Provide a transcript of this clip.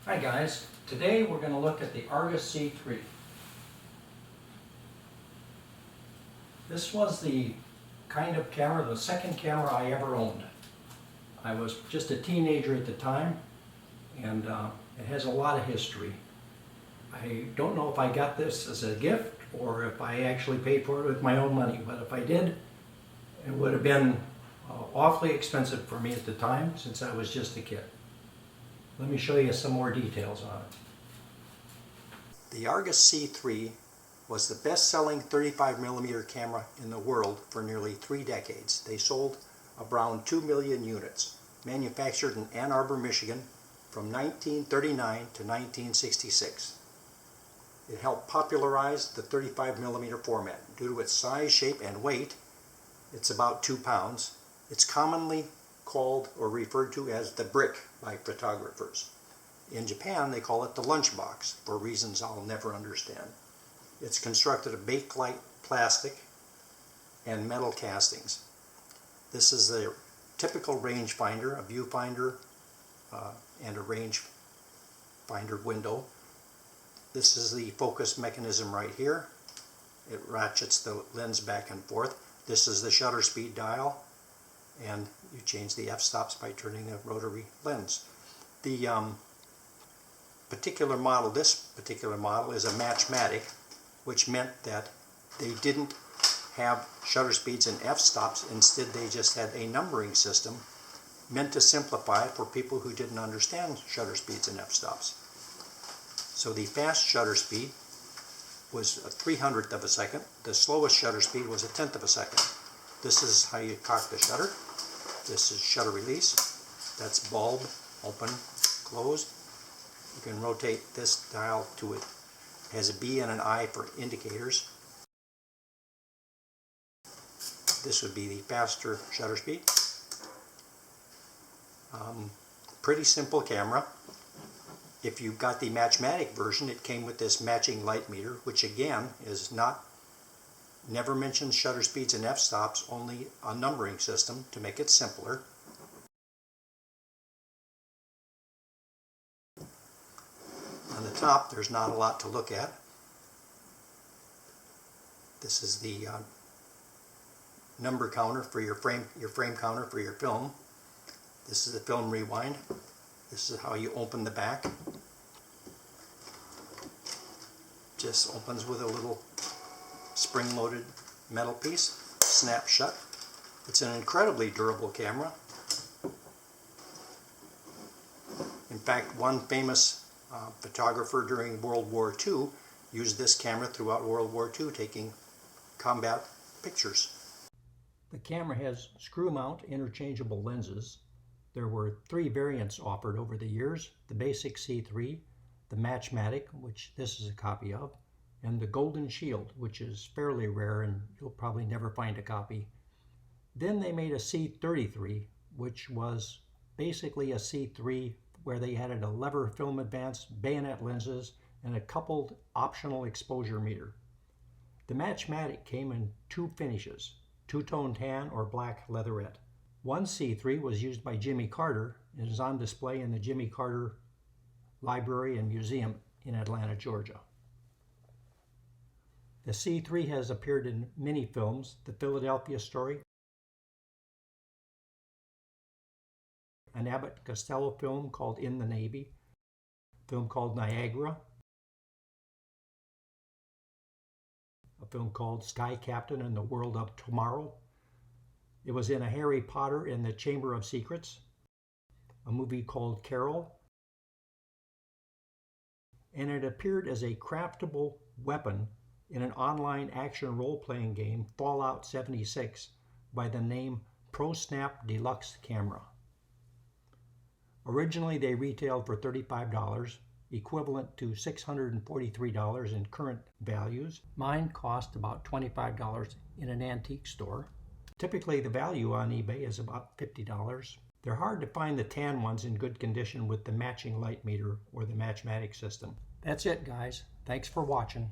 Hi guys, today we're going to look at the Argus C3. This was the kind of camera, the second camera I ever owned. I was just a teenager at the time, and it has a lot of history. I don't know if I got this as a gift or if I actually paid for it with my own money, but if I did, it would have been awfully expensive for me at the time since I was just a kid. Let me show you some more details on it. The Argus C3 was the best-selling 35mm camera in the world for nearly 3 decades. They sold around 2 million units, manufactured in Ann Arbor, Michigan from 1939 to 1966. It helped popularize the 35mm format. Due to its size, shape, and weight, it's about 2 pounds. It's commonly called or referred to as the brick by photographers. In Japan, they call it the lunchbox for reasons I'll never understand. It's constructed of Bakelite plastic and metal castings. This is a typical rangefinder, a viewfinder, and a rangefinder window. This is the focus mechanism right here. It ratchets the lens back and forth. This is the shutter speed dial, and you change the f-stops by turning the rotary lens. The this particular model is a Matchmatic, which meant that they didn't have shutter speeds and f-stops. Instead, they just had a numbering system meant to simplify it for people who didn't understand shutter speeds and f-stops. So the fast shutter speed was a 300th of a second. The slowest shutter speed was a 1/10 of a second. This is how you cock the shutter. This is shutter release. That's bulb, open, closed. You can rotate this dial to it. It has a B and an I for indicators. This would be the faster shutter speed. Pretty simple camera. If you got the Matchmatic version, it came with this matching light meter, which again is never mentions shutter speeds and f-stops, only a numbering system to make it simpler. On the top, there's not a lot to look at. This is the number counter for your frame counter for your film. This is the film rewind. This is how you open the back. Just opens with a little spring-loaded metal piece, snaps shut. It's an incredibly durable camera. In fact, one famous photographer during World War II used this camera throughout World War II, taking combat pictures. The camera has screw mount interchangeable lenses. There were 3 variants offered over the years: the basic C3, the Matchmatic, which this is a copy of, and the Golden Shield, which is fairly rare and you'll probably never find a copy. Then they made a C33, which was basically a C3 where they added a lever film advance, bayonet lenses, and a coupled optional exposure meter. The Matchmatic came in 2 finishes, two-tone tan or black leatherette. One C3 was used by Jimmy Carter and is on display in the Jimmy Carter Library and Museum in Atlanta, Georgia. The C3 has appeared in many films: The Philadelphia Story, an Abbott Costello film called In the Navy, a film called Niagara, a film called Sky Captain and the World of Tomorrow. It was in a Harry Potter and the Chamber of Secrets, a movie called Carol, and it appeared as a craftable weapon in an online action role-playing game, Fallout 76, by the name ProSnap Deluxe Camera. Originally, they retailed for $35, equivalent to $643 in current values. Mine cost about $25 in an antique store. Typically, the value on eBay is about $50. They're hard to find the tan ones in good condition with the matching light meter or the Matchmatic system. That's it, guys. Thanks for watching.